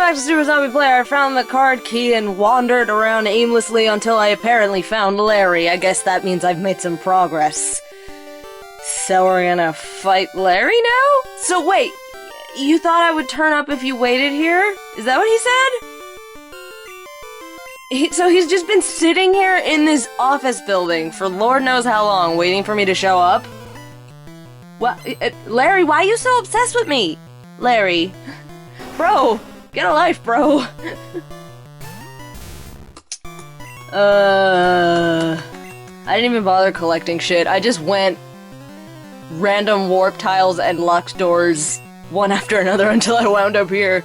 back to Super Zombie Player. I found the card key and wandered around aimlessly until I apparently found Larry. I guess that means I've made some progress. So we're gonna fight Larry now? So wait, you thought I would turn up if you waited here? Is that what he said? So he's just been sitting here in this office building for Lord knows how long, waiting for me to show up? What? Larry, why are you so obsessed with me? Larry. Bro, get a life, bro. I didn't even bother collecting shit. I just went random warp tiles and locked doors one after another until I wound up here.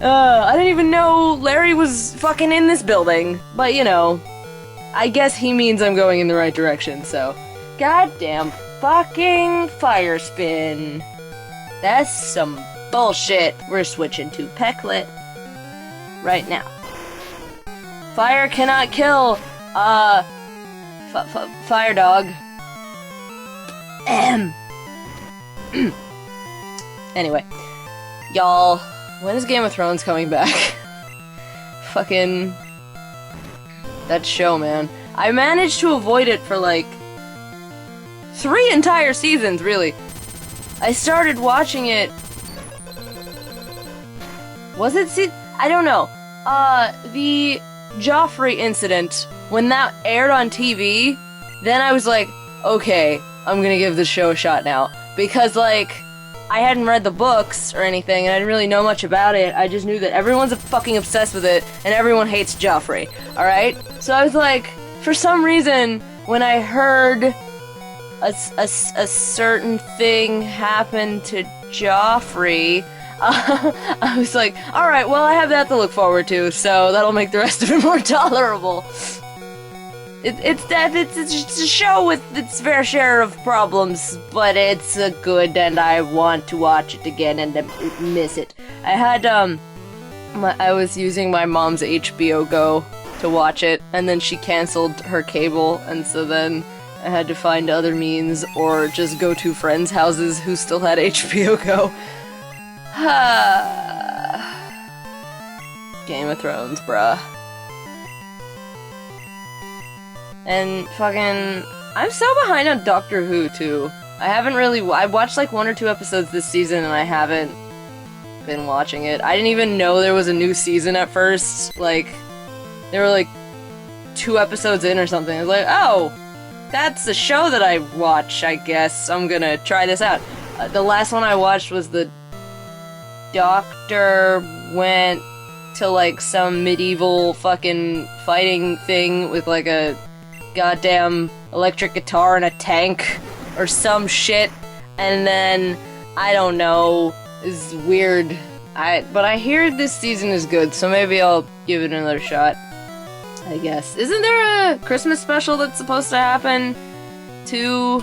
I didn't even know Larry was fucking in this building. But, you know, I guess he means I'm going in the right direction, so. Goddamn fucking fire spin. That's some bullshit. We're switching to Pecklet right now. Fire cannot kill, fire dog. Anyway, y'all, when is Game of Thrones coming back? Fucking that show, man. I managed to avoid it for like 3 entire seasons, really. I started watching it. Was it I don't know. The Joffrey incident, when that aired on TV, then I was like, okay, I'm gonna give this show a shot now. Because, like, I hadn't read the books or anything, and I didn't really know much about it. I just knew that everyone's fucking obsessed with it, and everyone hates Joffrey, alright? So I was like, for some reason, when I heard a certain thing happened to Joffrey, I was like, alright, well, I have that to look forward to, so that'll make the rest of it more tolerable. It's just a show with its fair share of problems, but it's good, and I want to watch it again and miss it. I had, I was using my mom's HBO Go to watch it, and then she canceled her cable, and so then I had to find other means, or just go to friends' houses who still had HBO Go. Game of Thrones, bruh. And fucking, I'm so behind on Doctor Who, too. I watched like 1 or 2 episodes this season, and I haven't been watching it. I didn't even know there was a new season at first. Like, there were like 2 episodes in or something. I was like, oh, that's the show that I watch, I guess. I'm gonna try this out. The last one I watched was the Doctor went to like some medieval fucking fighting thing with like a goddamn electric guitar and a tank or some shit, and then I don't know, it's weird. But I hear this season is good, so maybe I'll give it another shot, I guess. Isn't there a Christmas special that's supposed to happen too?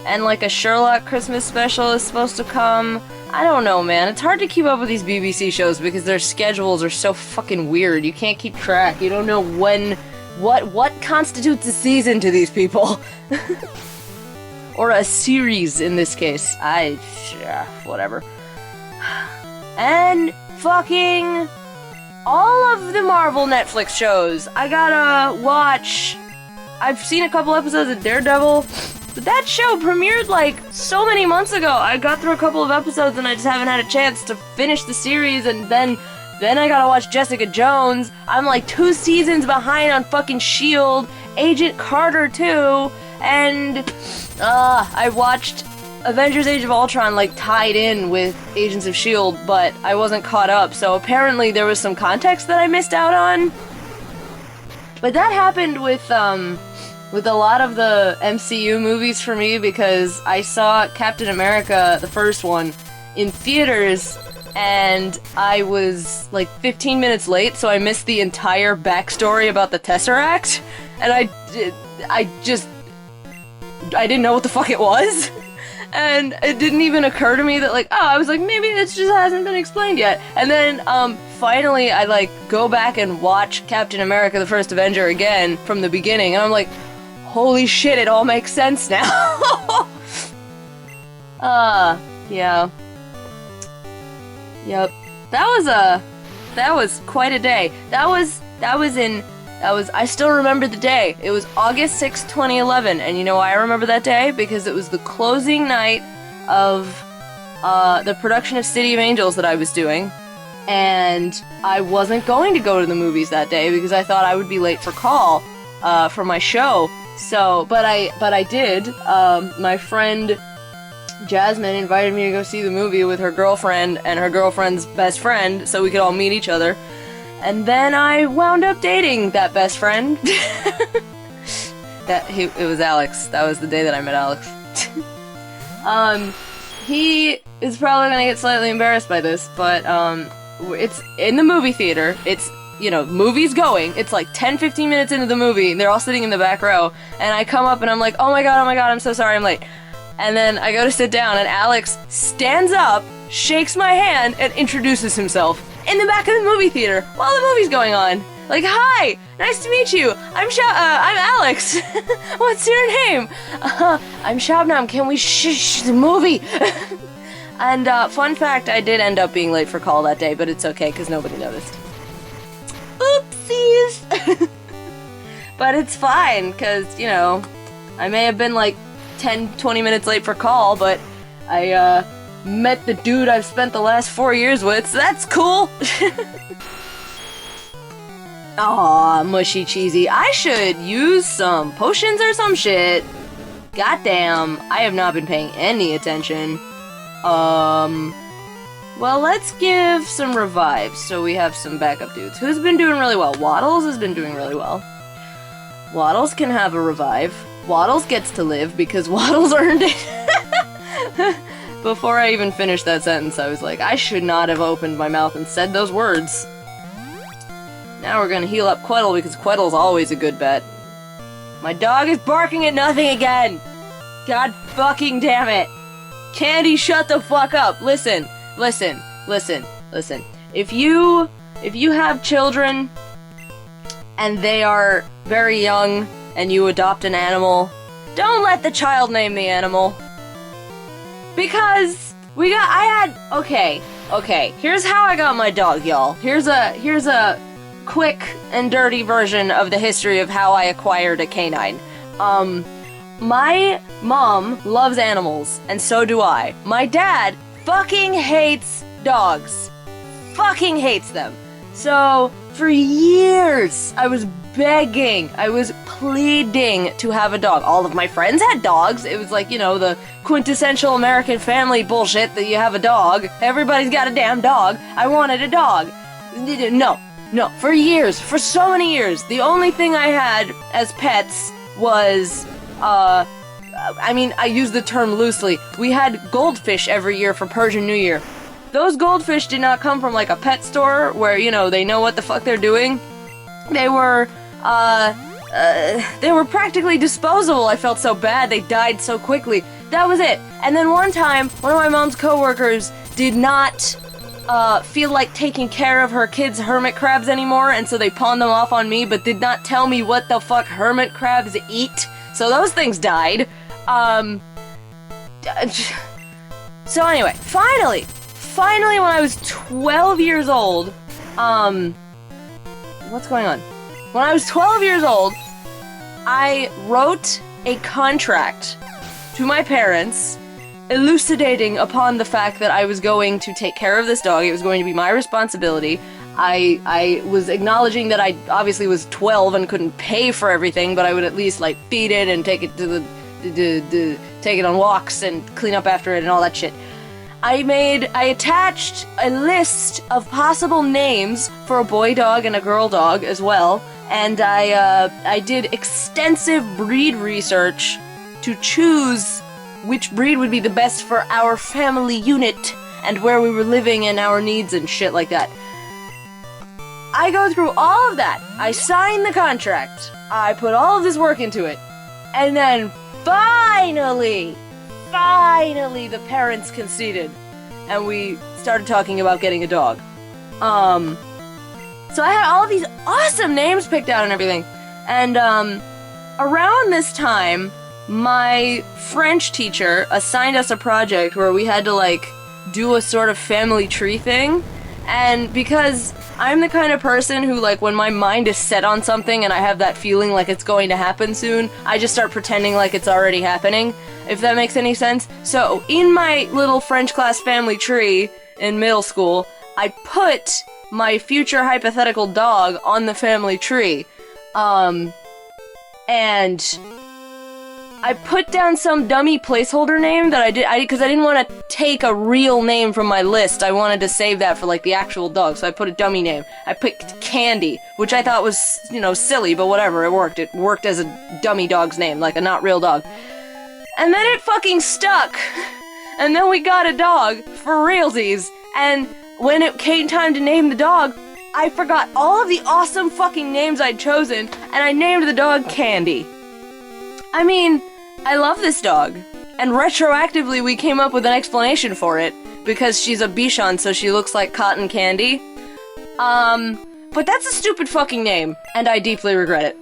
And like a Sherlock Christmas special is supposed to come? I don't know, man. It's hard to keep up with these BBC shows because their schedules are so fucking weird. You can't keep track. You don't know when, what constitutes a season to these people. Or a series in this case. Whatever. And fucking all of the Marvel Netflix shows. I gotta watch. I've seen a couple episodes of Daredevil. But that show premiered like so many months ago. I got through a couple of episodes and I just haven't had a chance to finish the series, and then I gotta watch Jessica Jones. I'm like 2 seasons behind on fucking S.H.I.E.L.D., Agent Carter too, and I watched Avengers Age of Ultron like tied in with Agents of S.H.I.E.L.D., but I wasn't caught up, so apparently there was some context that I missed out on. But that happened with a lot of the MCU movies for me, because I saw Captain America, the first one, in theaters, and I was like 15 minutes late, so I missed the entire backstory about the Tesseract, and I didn't know what the fuck it was, and it didn't even occur to me that like, oh, I was like, maybe this just hasn't been explained yet, and then, finally I like go back and watch Captain America, the First Avenger again from the beginning, and I'm like, holy shit, it all makes sense now. Yeah. Yep. That that was quite a day. I still remember the day. It was August 6th, 2011, and you know why I remember that day? Because it was the closing night of the production of City of Angels that I was doing, and I wasn't going to go to the movies that day because I thought I would be late for call for my show. So, but I did. My friend Jasmine invited me to go see the movie with her girlfriend and her girlfriend's best friend so we could all meet each other. And then I wound up dating that best friend. It was Alex. That was the day that I met Alex. He is probably gonna get slightly embarrassed by this, but it's in the movie theater. It's, you know, movie's going. It's like 10-15 minutes into the movie. They're all sitting in the back row, and I come up and I'm like, oh my god, I'm so sorry I'm late. And then I go to sit down, and Alex stands up, shakes my hand, and introduces himself in the back of the movie theater while the movie's going on. Like, hi, nice to meet you. I'm Alex. What's your name? I'm Shabnam. Can we the movie? And fun fact, I did end up being late for call that day, but it's okay because nobody noticed. Oopsies. But it's fine because, you know, I may have been like 10-20 minutes late for call, but I met the dude I've spent the last 4 years with, so that's cool. Aw, mushy cheesy. I should use some potions or some shit. Goddamn, I have not been paying any attention. Well, let's give some revives so we have some backup dudes. Who's been doing really well? Wodlzzz has been doing really well. Wodlzzz can have a revive. Wodlzzz gets to live because Wodlzzz earned it. Before I even finished that sentence, I was like, I should not have opened my mouth and said those words. Now we're gonna heal up Queddle because Queddle's always a good bet. My dog is barking at nothing again! God fucking damn it! Candy, shut the fuck up! Listen. If you have children and they are very young and you adopt an animal, don't let the child name the animal. Because okay, here's how I got my dog, y'all. Here's a quick and dirty version of the history of how I acquired a canine. My mom loves animals, and so do I. My dad fucking hates dogs. Fucking hates them. So, for years, I was begging, I was pleading to have a dog. All of my friends had dogs. It was like, you know, the quintessential American family bullshit that you have a dog. Everybody's got a damn dog. I wanted a dog. No, for years, for so many years, the only thing I had as pets was, I mean, I use the term loosely. We had goldfish every year for Persian New Year. Those goldfish did not come from like a pet store where, you know, they know what the fuck they're doing. They were practically disposable. I felt so bad. They died so quickly. That was it. And then one time, one of my mom's coworkers did not feel like taking care of her kids' hermit crabs anymore, and so they pawned them off on me, but did not tell me what the fuck hermit crabs eat. So those things died. So anyway, finally, when I was 12 years old, what's going on? When I was 12 years old, I wrote a contract to my parents elucidating upon the fact that I was going to take care of this dog. It was going to be my responsibility. I was acknowledging that I obviously was 12 and couldn't pay for everything, but I would at least like feed it and take it to take it on walks and clean up after it and all that shit. I attached a list of possible names for a boy dog and a girl dog as well, and I did extensive breed research to choose which breed would be the best for our family unit and where we were living and our needs and shit like that. I go through all of that. I sign the contract. I put all of this work into it. And then finally, the parents conceded. And we started talking about getting a dog. So I had all of these awesome names picked out and everything. And around this time, my French teacher assigned us a project where we had to, like, do a sort of family tree thing. And because I'm the kind of person who, like, when my mind is set on something and I have that feeling like it's going to happen soon, I just start pretending like it's already happening, if that makes any sense. So, in my little French class family tree in middle school, I put my future hypothetical dog on the family tree. And I put down some dummy placeholder name that because I didn't want to take a real name from my list. I wanted to save that for, like, the actual dog, so I put a dummy name. I picked Candy, which I thought was, you know, silly, but whatever, it worked. It worked as a dummy dog's name, like a not real dog. And then it fucking stuck! And then we got a dog, for realsies, and when it came time to name the dog, I forgot all of the awesome fucking names I'd chosen, and I named the dog Candy. I mean, I love this dog, and retroactively we came up with an explanation for it, because she's a Bichon, so she looks like cotton candy. But that's a stupid fucking name, and I deeply regret it.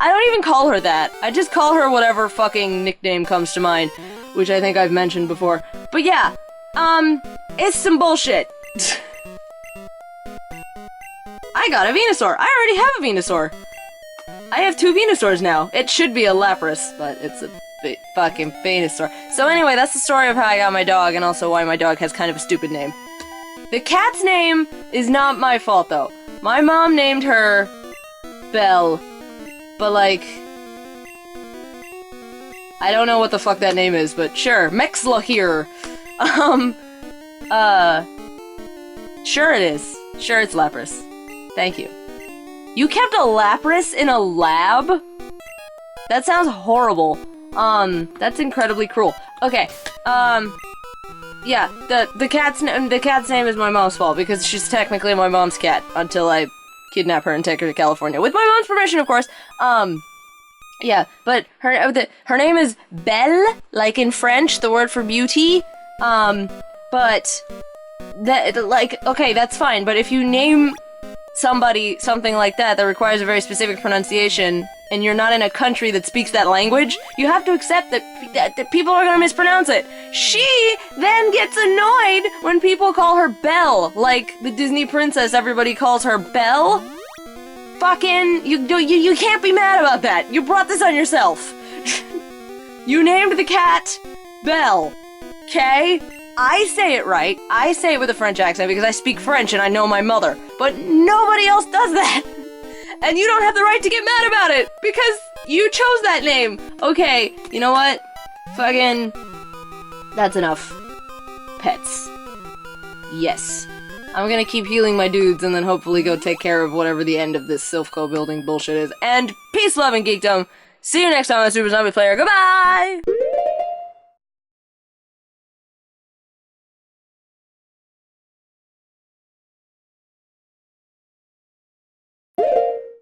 I don't even call her that. I just call her whatever fucking nickname comes to mind, which I think I've mentioned before. But yeah, it's some bullshit. I got a Venusaur. I already have a Venusaur. I have 2 Venusaurs now. It should be a Lapras, but it's a fucking Venusaur. So anyway, that's the story of how I got my dog, and also why my dog has kind of a stupid name. The cat's name is not my fault, though. My mom named her Belle, but, like, I don't know what the fuck that name is, but sure, Mexla here. Sure it is. Sure it's Lapras. Thank you. You kept a Lapras in a lab? That sounds horrible. That's incredibly cruel. Okay, yeah, the cat's name is my mom's fault, because she's technically my mom's cat, until I kidnap her and take her to California. With my mom's permission, of course. Yeah, but her name is Belle, like in French, the word for beauty. But, okay, that's fine, but if you name somebody something like that requires a very specific pronunciation, and you're not in a country that speaks that language, you have to accept that people are gonna mispronounce it. She then gets annoyed when people call her Belle, like the Disney princess everybody calls her Belle. Fucking, you can't be mad about that. You brought this on yourself. You named the cat Belle, okay? I say it right. I say it with a French accent because I speak French and I know my mother. But nobody else does that. And you don't have the right to get mad about it because you chose that name. Okay, you know what? Fucking... that's enough. Pets. Yes. I'm gonna keep healing my dudes and then hopefully go take care of whatever the end of this Silphco building bullshit is. And peace, love, and geekdom. See you next time on Super Zombie Player. Goodbye!